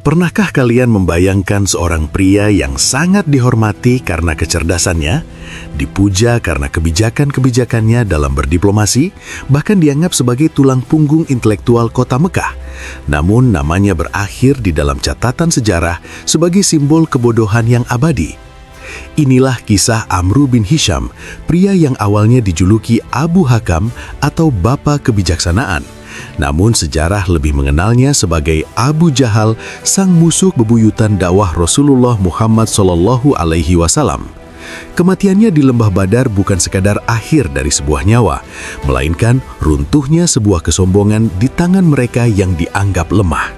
Pernahkah kalian membayangkan seorang pria yang sangat dihormati karena kecerdasannya, dipuja karena kebijakan-kebijakannya dalam berdiplomasi, bahkan dianggap sebagai tulang punggung intelektual kota Mekah, namun namanya berakhir di dalam catatan sejarah sebagai simbol kebodohan yang abadi? Inilah kisah Amru bin Hisham, pria yang awalnya dijuluki Abu Hakam atau Bapa Kebijaksanaan. Namun sejarah lebih mengenalnya sebagai Abu Jahal, sang musuh bebuyutan dakwah Rasulullah Muhammad SAW. Kematiannya di Lembah Badar bukan sekadar akhir dari sebuah nyawa, melainkan runtuhnya sebuah kesombongan di tangan mereka yang dianggap lemah.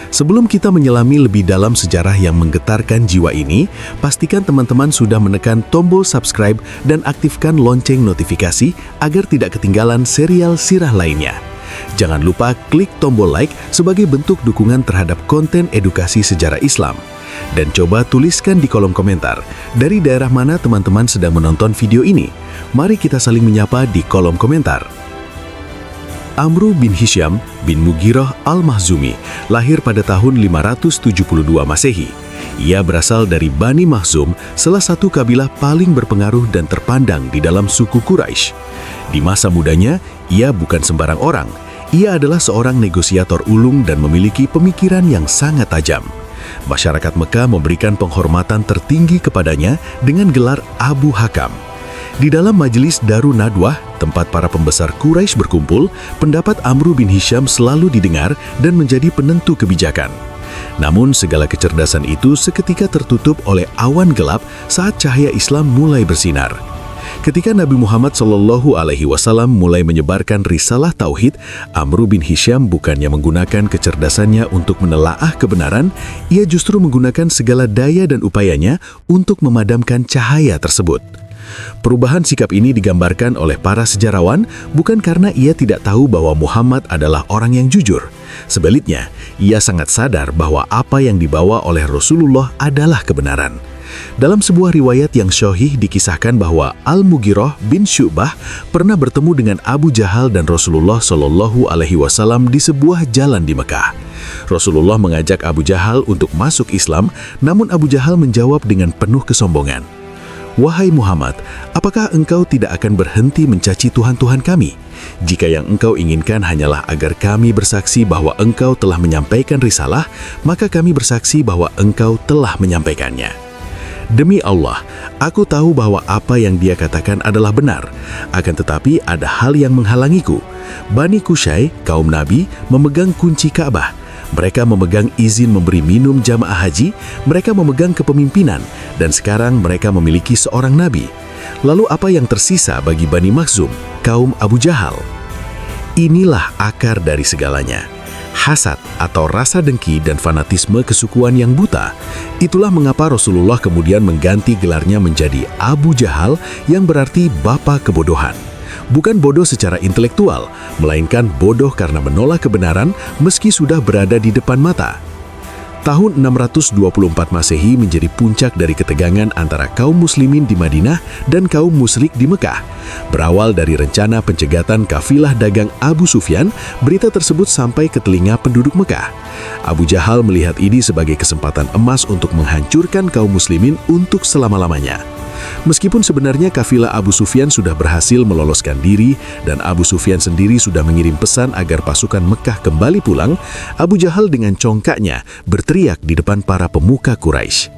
Sebelum kita menyelami lebih dalam sejarah yang menggetarkan jiwa ini, pastikan teman-teman sudah menekan tombol subscribe dan aktifkan lonceng notifikasi agar tidak ketinggalan serial sirah lainnya. Jangan lupa klik tombol like sebagai bentuk dukungan terhadap konten edukasi sejarah Islam. Dan coba tuliskan di kolom komentar, dari daerah mana teman-teman sedang menonton video ini. Mari kita saling menyapa di kolom komentar. Amru bin Hisham bin Mughirah al-Makhzumi lahir pada tahun 572 Masehi. Ia berasal dari Bani Makhzum, salah satu kabilah paling berpengaruh dan terpandang di dalam suku Quraisy. Di masa mudanya, ia bukan sembarang orang. Ia adalah seorang negosiator ulung dan memiliki pemikiran yang sangat tajam. Masyarakat Mekah memberikan penghormatan tertinggi kepadanya dengan gelar Abu Hakam. Di dalam majelis Darun Nadwah, tempat para pembesar Quraisy berkumpul, pendapat Amru bin Hisham selalu didengar dan menjadi penentu kebijakan. Namun segala kecerdasan itu seketika tertutup oleh awan gelap saat cahaya Islam mulai bersinar. Ketika Nabi Muhammad SAW mulai menyebarkan risalah tauhid, Amru bin Hisham bukannya menggunakan kecerdasannya untuk menelaah kebenaran, ia justru menggunakan segala daya dan upayanya untuk memadamkan cahaya tersebut. Perubahan sikap ini digambarkan oleh para sejarawan bukan karena ia tidak tahu bahwa Muhammad adalah orang yang jujur. Sebaliknya, ia sangat sadar bahwa apa yang dibawa oleh Rasulullah adalah kebenaran. Dalam sebuah riwayat yang syahih dikisahkan bahwa Al-Mughirah bin Syu'bah pernah bertemu dengan Abu Jahal dan Rasulullah SAW di sebuah jalan di Mekah. Rasulullah mengajak Abu Jahal untuk masuk Islam, namun Abu Jahal menjawab dengan penuh kesombongan, "Wahai Muhammad, apakah engkau tidak akan berhenti mencaci Tuhan-Tuhan kami? Jika yang engkau inginkan hanyalah agar kami bersaksi bahwa engkau telah menyampaikan risalah, maka kami bersaksi bahwa engkau telah menyampaikannya. Demi Allah, aku tahu bahwa apa yang dia katakan adalah benar. Akan tetapi ada hal yang menghalangiku. Bani Qusay, kaum Nabi, memegang kunci Ka'bah. Mereka memegang izin memberi minum jamaah haji, mereka memegang kepemimpinan, dan sekarang mereka memiliki seorang Nabi. Lalu apa yang tersisa bagi Bani Makhzum, kaum Abu Jahal?" Inilah akar dari segalanya. Hasad atau rasa dengki dan fanatisme kesukuan yang buta. Itulah mengapa Rasulullah kemudian mengganti gelarnya menjadi Abu Jahal yang berarti bapa kebodohan. Bukan bodoh secara intelektual, melainkan bodoh karena menolak kebenaran meski sudah berada di depan mata. Tahun 624 Masehi menjadi puncak dari ketegangan antara kaum muslimin di Madinah dan kaum musyrik di Mekah. Berawal dari rencana pencegatan kafilah dagang Abu Sufyan, berita tersebut sampai ke telinga penduduk Mekah. Abu Jahal melihat ini sebagai kesempatan emas untuk menghancurkan kaum muslimin untuk selama-lamanya. Meskipun sebenarnya kafilah Abu Sufyan sudah berhasil meloloskan diri dan Abu Sufyan sendiri sudah mengirim pesan agar pasukan Mekah kembali pulang, Abu Jahal dengan congkaknya berteriak di depan para pemuka Quraisy,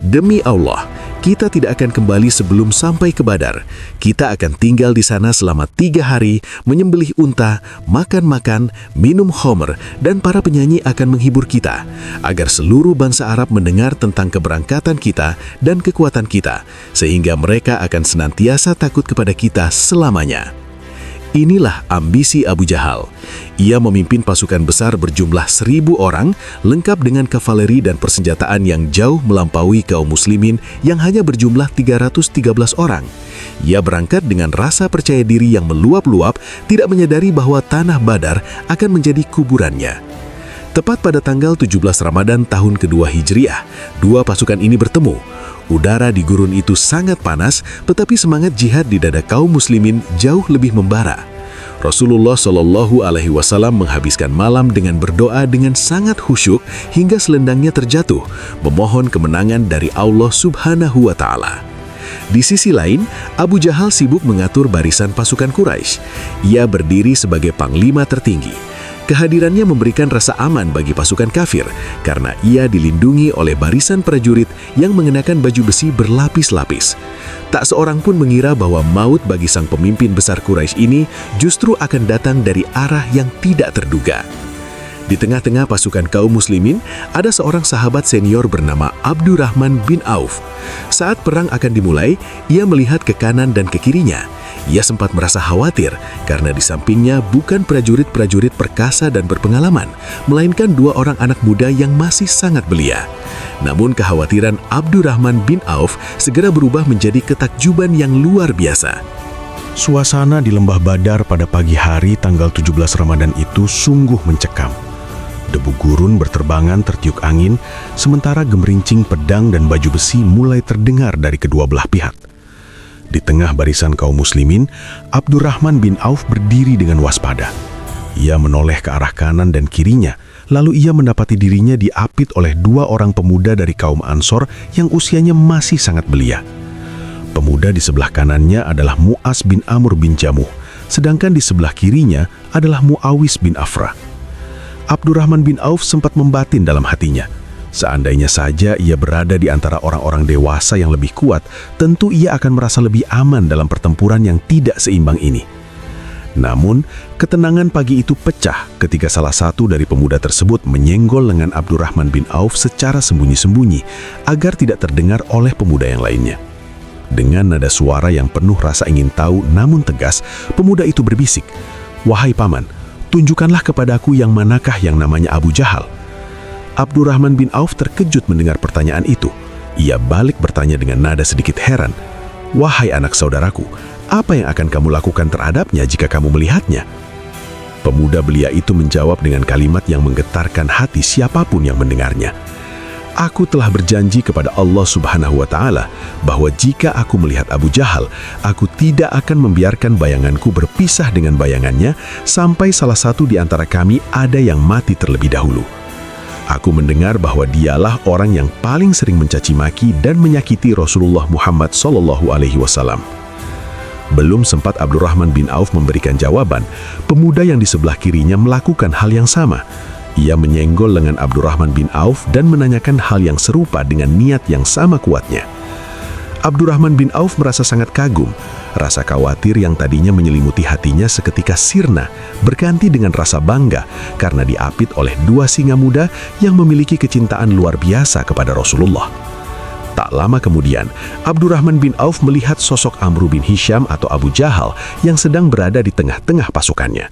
"Demi Allah, kita tidak akan kembali sebelum sampai ke Badar. Kita akan tinggal di sana selama 3 hari, menyembelih unta, makan-makan, minum khamr, dan para penyanyi akan menghibur kita, agar seluruh bangsa Arab mendengar tentang keberangkatan kita dan kekuatan kita, sehingga mereka akan senantiasa takut kepada kita selamanya." Inilah ambisi Abu Jahal. Ia memimpin pasukan besar berjumlah 1.000 orang, lengkap dengan kavaleri dan persenjataan yang jauh melampaui kaum muslimin yang hanya berjumlah 313 orang. Ia berangkat dengan rasa percaya diri yang meluap-luap, tidak menyadari bahwa tanah Badar akan menjadi kuburannya. Tepat pada tanggal 17 Ramadan tahun kedua Hijriah, dua pasukan ini bertemu. Udara di gurun itu sangat panas, tetapi semangat jihad di dada kaum muslimin jauh lebih membara. Rasulullah Shallallahu Alaihi Wasallam menghabiskan malam dengan berdoa dengan sangat khusyuk hingga selendangnya terjatuh, memohon kemenangan dari Allah Subhanahu wa Ta'ala. Di sisi lain, Abu Jahal sibuk mengatur barisan pasukan Quraisy. Ia berdiri sebagai panglima tertinggi. Kehadirannya memberikan rasa aman bagi pasukan kafir karena ia dilindungi oleh barisan prajurit yang mengenakan baju besi berlapis-lapis. Tak seorang pun mengira bahwa maut bagi sang pemimpin besar Quraisy ini justru akan datang dari arah yang tidak terduga. Di tengah-tengah pasukan kaum muslimin, ada seorang sahabat senior bernama Abdurrahman bin Auf. Saat perang akan dimulai, ia melihat ke kanan dan ke kirinya. Ia sempat merasa khawatir karena di sampingnya bukan prajurit-prajurit perkasa dan berpengalaman, melainkan dua orang anak muda yang masih sangat belia. Namun kekhawatiran Abdurrahman bin Auf segera berubah menjadi ketakjuban yang luar biasa. Suasana di Lembah Badar pada pagi hari tanggal 17 Ramadan itu sungguh mencekam. Debu gurun berterbangan tertiup angin, sementara gemerincing pedang dan baju besi mulai terdengar dari kedua belah pihak. Di tengah barisan kaum muslimin, Abdurrahman bin Auf berdiri dengan waspada. Ia menoleh ke arah kanan dan kirinya, lalu ia mendapati dirinya diapit oleh dua orang pemuda dari kaum Ansor yang usianya masih sangat belia. Pemuda di sebelah kanannya adalah Mu'az bin Amr bin Jamuh, sedangkan di sebelah kirinya adalah Muawis bin Afra. Abdurrahman bin Auf sempat membatin dalam hatinya. Seandainya saja ia berada di antara orang-orang dewasa yang lebih kuat, tentu ia akan merasa lebih aman dalam pertempuran yang tidak seimbang ini. Namun, ketenangan pagi itu pecah ketika salah satu dari pemuda tersebut menyenggol lengan Abdurrahman bin Auf secara sembunyi-sembunyi agar tidak terdengar oleh pemuda yang lainnya. Dengan nada suara yang penuh rasa ingin tahu namun tegas, pemuda itu berbisik, "Wahai paman, tunjukkanlah kepadaku yang manakah yang namanya Abu Jahal." Abdurrahman bin Auf terkejut mendengar pertanyaan itu. Ia balik bertanya dengan nada sedikit heran, "Wahai anak saudaraku, apa yang akan kamu lakukan terhadapnya jika kamu melihatnya?" Pemuda belia itu menjawab dengan kalimat yang menggetarkan hati siapapun yang mendengarnya. "Aku telah berjanji kepada Allah Subhanahu wa Ta'ala bahwa jika aku melihat Abu Jahal, aku tidak akan membiarkan bayanganku berpisah dengan bayangannya sampai salah satu di antara kami ada yang mati terlebih dahulu. Aku mendengar bahwa dialah orang yang paling sering mencaci maki dan menyakiti Rasulullah Muhammad SAW." Belum sempat Abdurrahman bin Auf memberikan jawaban, pemuda yang di sebelah kirinya melakukan hal yang sama. Ia menyenggol lengan Abdurrahman bin Auf dan menanyakan hal yang serupa dengan niat yang sama kuatnya. Abdurrahman bin Auf merasa sangat kagum. Rasa khawatir yang tadinya menyelimuti hatinya seketika sirna, berganti dengan rasa bangga karena diapit oleh dua singa muda yang memiliki kecintaan luar biasa kepada Rasulullah. Tak lama kemudian, Abdurrahman bin Auf melihat sosok Amr bin Hisham atau Abu Jahal yang sedang berada di tengah-tengah pasukannya.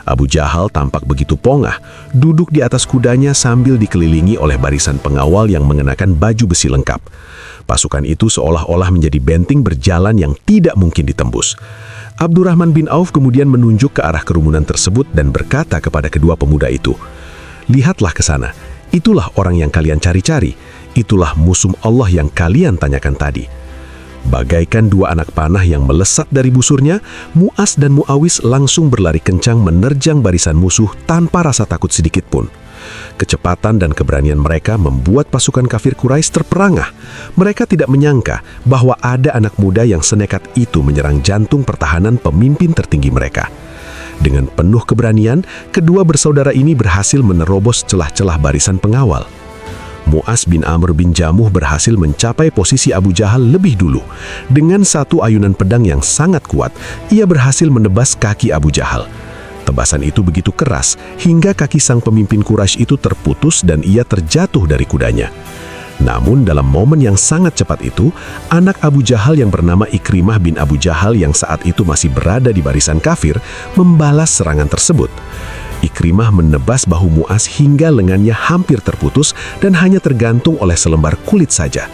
Abu Jahal tampak begitu pongah, duduk di atas kudanya sambil dikelilingi oleh barisan pengawal yang mengenakan baju besi lengkap. Pasukan itu seolah-olah menjadi benteng berjalan yang tidak mungkin ditembus. Abdurrahman bin Auf kemudian menunjuk ke arah kerumunan tersebut dan berkata kepada kedua pemuda itu, "Lihatlah ke sana, itulah orang yang kalian cari-cari, itulah musuh Allah yang kalian tanyakan tadi." Bagaikan dua anak panah yang melesat dari busurnya, Mu'az dan Muawis langsung berlari kencang menerjang barisan musuh tanpa rasa takut sedikit pun. Kecepatan dan keberanian mereka membuat pasukan kafir Quraisy terperangah. Mereka tidak menyangka bahwa ada anak muda yang senekat itu menyerang jantung pertahanan pemimpin tertinggi mereka. Dengan penuh keberanian, kedua bersaudara ini berhasil menerobos celah-celah barisan pengawal. Mu'az bin Amr bin Jamuh berhasil mencapai posisi Abu Jahal lebih dulu. Dengan satu ayunan pedang yang sangat kuat, ia berhasil menebas kaki Abu Jahal. Tebasan itu begitu keras hingga kaki sang pemimpin Quraisy itu terputus dan ia terjatuh dari kudanya. Namun dalam momen yang sangat cepat itu, anak Abu Jahal yang bernama Ikrimah bin Abu Jahal yang saat itu masih berada di barisan kafir membalas serangan tersebut. Ikrimah menebas bahu Mu'az hingga lengannya hampir terputus dan hanya tergantung oleh selembar kulit saja.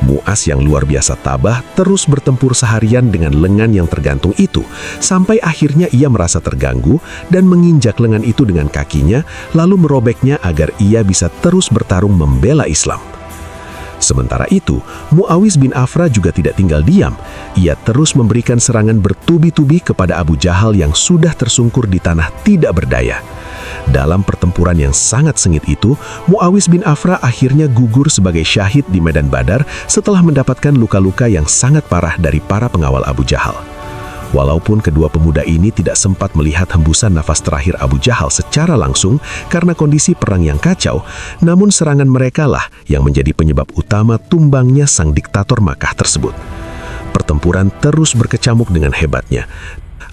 Mu'az yang luar biasa tabah terus bertempur seharian dengan lengan yang tergantung itu, sampai akhirnya ia merasa terganggu dan menginjak lengan itu dengan kakinya, lalu merobeknya agar ia bisa terus bertarung membela Islam. Sementara itu, Mu'awis bin Afra juga tidak tinggal diam. Ia terus memberikan serangan bertubi-tubi kepada Abu Jahal yang sudah tersungkur di tanah tidak berdaya. Dalam pertempuran yang sangat sengit itu, Mu'awis bin Afra akhirnya gugur sebagai syahid di medan Badar setelah mendapatkan luka-luka yang sangat parah dari para pengawal Abu Jahal. Walaupun kedua pemuda ini tidak sempat melihat hembusan nafas terakhir Abu Jahal secara langsung karena kondisi perang yang kacau, namun serangan mereka lah yang menjadi penyebab utama tumbangnya sang diktator Makkah tersebut. Pertempuran terus berkecamuk dengan hebatnya.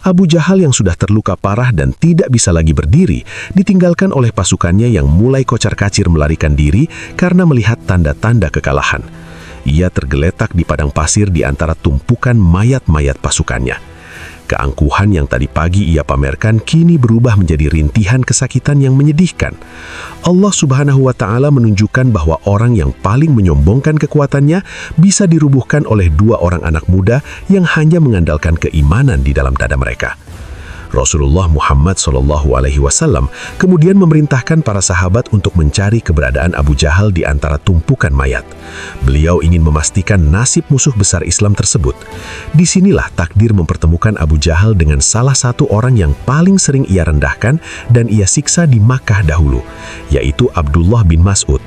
Abu Jahal yang sudah terluka parah dan tidak bisa lagi berdiri, ditinggalkan oleh pasukannya yang mulai kocar-kacir melarikan diri karena melihat tanda-tanda kekalahan. Ia tergeletak di padang pasir di antara tumpukan mayat-mayat pasukannya. Keangkuhan yang tadi pagi ia pamerkan kini berubah menjadi rintihan kesakitan yang menyedihkan. Allah Subhanahu wa Ta'ala menunjukkan bahwa orang yang paling menyombongkan kekuatannya bisa dirubuhkan oleh dua orang anak muda yang hanya mengandalkan keimanan di dalam dada mereka. Rasulullah Muhammad SAW kemudian memerintahkan para sahabat untuk mencari keberadaan Abu Jahal di antara tumpukan mayat. Beliau ingin memastikan nasib musuh besar Islam tersebut. Disinilah takdir mempertemukan Abu Jahal dengan salah satu orang yang paling sering ia rendahkan dan ia siksa di Makkah dahulu, yaitu Abdullah bin Mas'ud.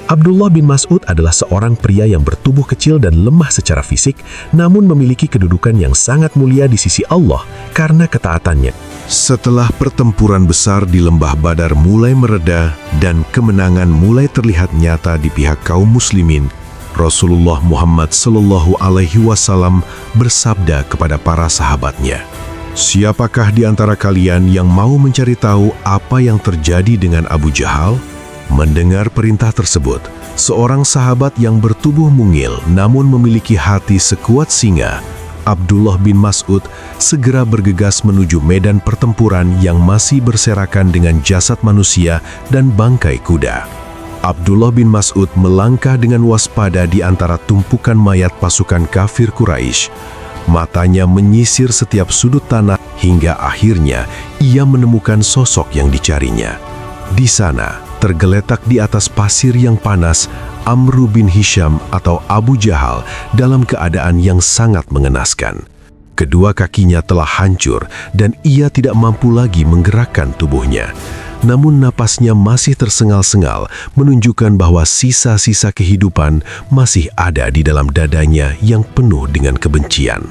Abdullah bin Mas'ud adalah seorang pria yang bertubuh kecil dan lemah secara fisik, namun memiliki kedudukan yang sangat mulia di sisi Allah karena ketaatannya. Setelah pertempuran besar di Lembah Badar mulai mereda dan kemenangan mulai terlihat nyata di pihak kaum muslimin, Rasulullah Muhammad SAW bersabda kepada para sahabatnya, "Siapakah di antara kalian yang mau mencari tahu apa yang terjadi dengan Abu Jahal?" Mendengar perintah tersebut, seorang sahabat yang bertubuh mungil namun memiliki hati sekuat singa, Abdullah bin Mas'ud, segera bergegas menuju medan pertempuran yang masih berserakan dengan jasad manusia dan bangkai kuda. Abdullah bin Mas'ud melangkah dengan waspada di antara tumpukan mayat pasukan kafir Quraisy. Matanya menyisir setiap sudut tanah hingga akhirnya ia menemukan sosok yang dicarinya. Di sana, tergeletak di atas pasir yang panas, Amru bin Hisham atau Abu Jahal dalam keadaan yang sangat mengenaskan. Kedua kakinya telah hancur dan ia tidak mampu lagi menggerakkan tubuhnya. Namun napasnya masih tersengal-sengal, menunjukkan bahwa sisa-sisa kehidupan masih ada di dalam dadanya yang penuh dengan kebencian.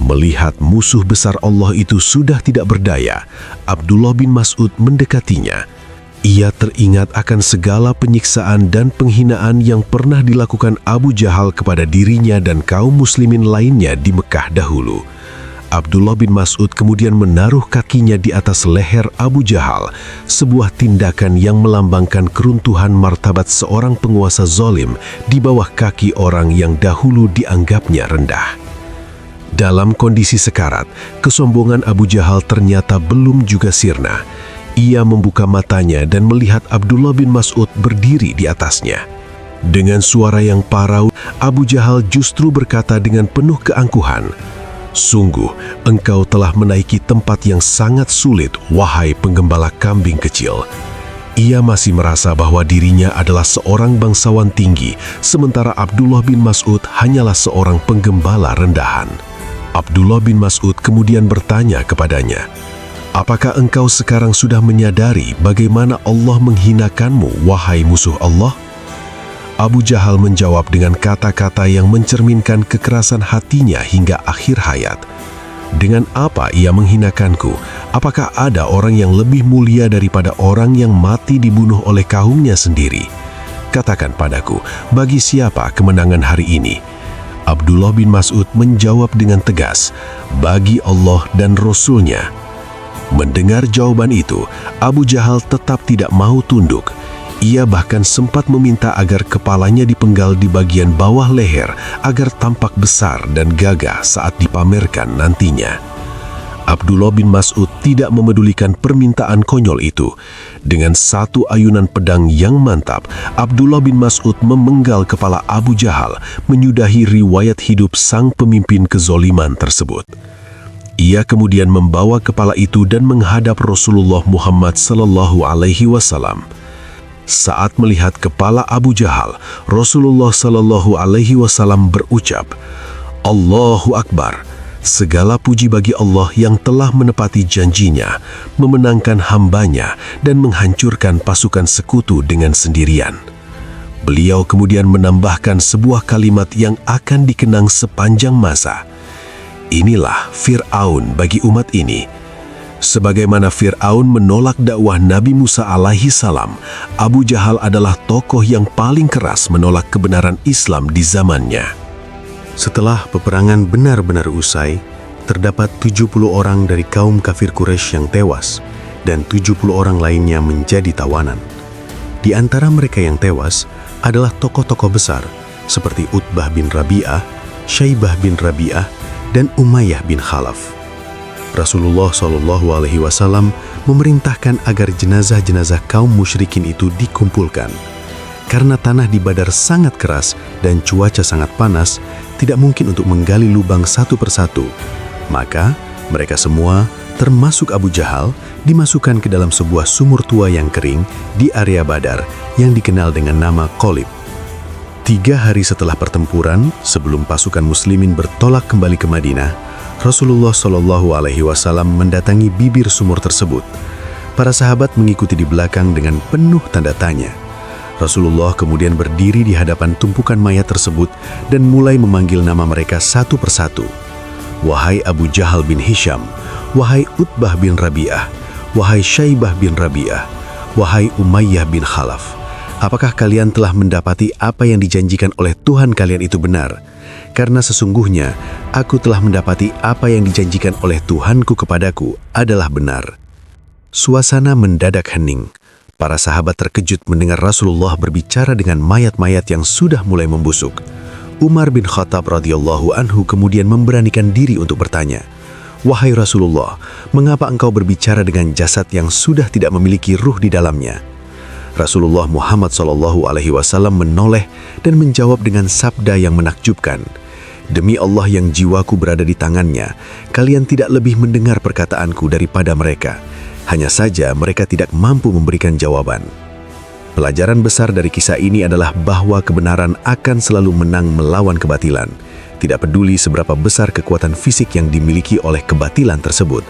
Melihat musuh besar Allah itu sudah tidak berdaya, Abdullah bin Mas'ud mendekatinya. Ia teringat akan segala penyiksaan dan penghinaan yang pernah dilakukan Abu Jahal kepada dirinya dan kaum muslimin lainnya di Mekah dahulu. Abdullah bin Mas'ud kemudian menaruh kakinya di atas leher Abu Jahal, sebuah tindakan yang melambangkan keruntuhan martabat seorang penguasa zalim di bawah kaki orang yang dahulu dianggapnya rendah. Dalam kondisi sekarat, kesombongan Abu Jahal ternyata belum juga sirna. Ia membuka matanya dan melihat Abdullah bin Mas'ud berdiri di atasnya. Dengan suara yang parau, Abu Jahal justru berkata dengan penuh keangkuhan, "Sungguh, engkau telah menaiki tempat yang sangat sulit, wahai penggembala kambing kecil." Ia masih merasa bahwa dirinya adalah seorang bangsawan tinggi, sementara Abdullah bin Mas'ud hanyalah seorang penggembala rendahan. Abdullah bin Mas'ud kemudian bertanya kepadanya, "Apakah engkau sekarang sudah menyadari bagaimana Allah menghinakanmu, wahai musuh Allah?" Abu Jahal menjawab dengan kata-kata yang mencerminkan kekerasan hatinya hingga akhir hayat. "Dengan apa ia menghinakanku? Apakah ada orang yang lebih mulia daripada orang yang mati dibunuh oleh kaumnya sendiri? Katakan padaku, bagi siapa kemenangan hari ini?" Abdullah bin Mas'ud menjawab dengan tegas, "Bagi Allah dan Rasul-Nya." Mendengar jawaban itu, Abu Jahal tetap tidak mau tunduk. Ia bahkan sempat meminta agar kepalanya dipenggal di bagian bawah leher agar tampak besar dan gagah saat dipamerkan nantinya. Abdullah bin Mas'ud tidak memedulikan permintaan konyol itu. Dengan satu ayunan pedang yang mantap, Abdullah bin Mas'ud memenggal kepala Abu Jahal, menyudahi riwayat hidup sang pemimpin kezoliman tersebut. Ia kemudian membawa kepala itu dan menghadap Rasulullah Muhammad SAW. Saat melihat kepala Abu Jahal, Rasulullah Shallallahu Alaihi Wasallam berucap, Allahu Akbar, segala puji bagi Allah yang telah menepati janjinya, memenangkan hambanya dan menghancurkan pasukan sekutu dengan sendirian. Beliau kemudian menambahkan sebuah kalimat yang akan dikenang sepanjang masa. Inilah Fir'aun bagi umat ini. Sebagaimana Fir'aun menolak dakwah Nabi Musa alaihi salam, Abu Jahal adalah tokoh yang paling keras menolak kebenaran Islam di zamannya. Setelah peperangan benar-benar usai, terdapat 70 orang dari kaum kafir Quraisy yang tewas dan 70 orang lainnya menjadi tawanan. Di antara mereka yang tewas adalah tokoh-tokoh besar seperti Utbah bin Rabi'ah, Syaibah bin Rabi'ah, dan Umayyah bin Khalaf. Rasulullah Shallallahu Alaihi Wasallam memerintahkan agar jenazah-jenazah kaum musyrikin itu dikumpulkan. Karena tanah di Badar sangat keras dan cuaca sangat panas, tidak mungkin untuk menggali lubang satu persatu. Maka mereka semua, termasuk Abu Jahal, dimasukkan ke dalam sebuah sumur tua yang kering di area Badar yang dikenal dengan nama Qalib. 3 hari setelah pertempuran, sebelum pasukan muslimin bertolak kembali ke Madinah, Rasulullah Shallallahu Alaihi Wasallam mendatangi bibir sumur tersebut. Para sahabat mengikuti di belakang dengan penuh tanda tanya. Rasulullah kemudian berdiri di hadapan tumpukan mayat tersebut dan mulai memanggil nama mereka satu persatu. Wahai Abu Jahal bin Hisham, wahai Utbah bin Rabi'ah, wahai Syaibah bin Rabi'ah, wahai Umayyah bin Khalaf, apakah kalian telah mendapati apa yang dijanjikan oleh Tuhan kalian itu benar? Karena sesungguhnya aku telah mendapati apa yang dijanjikan oleh Tuhanku kepadaku adalah benar. Suasana mendadak hening. Para sahabat terkejut mendengar Rasulullah berbicara dengan mayat-mayat yang sudah mulai membusuk. Umar bin Khattab radhiyallahu anhu kemudian memberanikan diri untuk bertanya, Wahai Rasulullah, mengapa engkau berbicara dengan jasad yang sudah tidak memiliki ruh di dalamnya? Rasulullah Muhammad SAW menoleh dan menjawab dengan sabda yang menakjubkan. Demi Allah yang jiwaku berada di tangannya, kalian tidak lebih mendengar perkataanku daripada mereka. Hanya saja mereka tidak mampu memberikan jawaban. Pelajaran besar dari kisah ini adalah bahwa kebenaran akan selalu menang melawan kebatilan. Tidak peduli seberapa besar kekuatan fisik yang dimiliki oleh kebatilan tersebut.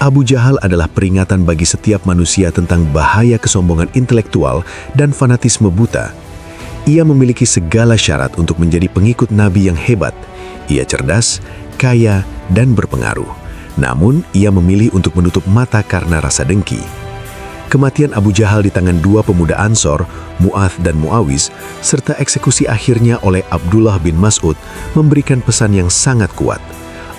Abu Jahal adalah peringatan bagi setiap manusia tentang bahaya kesombongan intelektual dan fanatisme buta. Ia memiliki segala syarat untuk menjadi pengikut Nabi yang hebat. Ia cerdas, kaya, dan berpengaruh. Namun, ia memilih untuk menutup mata karena rasa dengki. Kematian Abu Jahal di tangan 2 pemuda Ansor, Mu'adz dan Muawiz, serta eksekusi akhirnya oleh Abdullah bin Mas'ud memberikan pesan yang sangat kuat.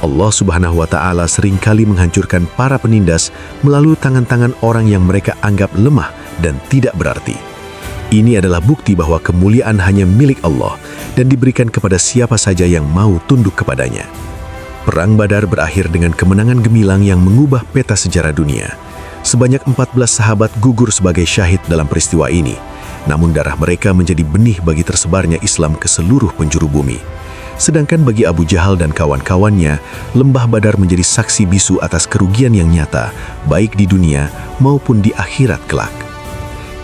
Allah Subhanahu wa Ta'ala seringkali menghancurkan para penindas melalui tangan-tangan orang yang mereka anggap lemah dan tidak berarti. Ini adalah bukti bahwa kemuliaan hanya milik Allah dan diberikan kepada siapa saja yang mau tunduk kepadanya. Perang Badar berakhir dengan kemenangan gemilang yang mengubah peta sejarah dunia. Sebanyak 14 sahabat gugur sebagai syahid dalam peristiwa ini. Namun darah mereka menjadi benih bagi tersebarnya Islam ke seluruh penjuru bumi. Sedangkan bagi Abu Jahal dan kawan-kawannya, Lembah Badar menjadi saksi bisu atas kerugian yang nyata, baik di dunia maupun di akhirat kelak.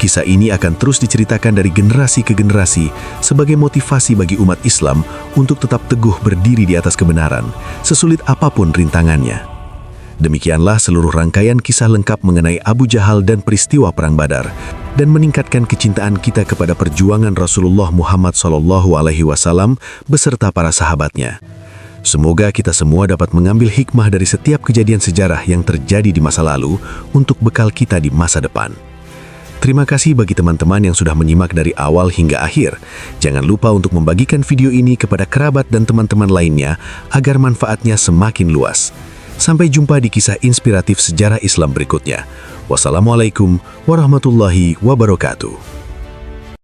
Kisah ini akan terus diceritakan dari generasi ke generasi sebagai motivasi bagi umat Islam untuk tetap teguh berdiri di atas kebenaran, sesulit apapun rintangannya. Demikianlah seluruh rangkaian kisah lengkap mengenai Abu Jahal dan peristiwa Perang Badar, dan meningkatkan kecintaan kita kepada perjuangan Rasulullah Muhammad SAW beserta para sahabatnya. Semoga kita semua dapat mengambil hikmah dari setiap kejadian sejarah yang terjadi di masa lalu untuk bekal kita di masa depan. Terima kasih bagi teman-teman yang sudah menyimak dari awal hingga akhir. Jangan lupa untuk membagikan video ini kepada kerabat dan teman-teman lainnya agar manfaatnya semakin luas. Sampai jumpa di kisah inspiratif sejarah Islam berikutnya. Wassalamualaikum warahmatullahi wabarakatuh.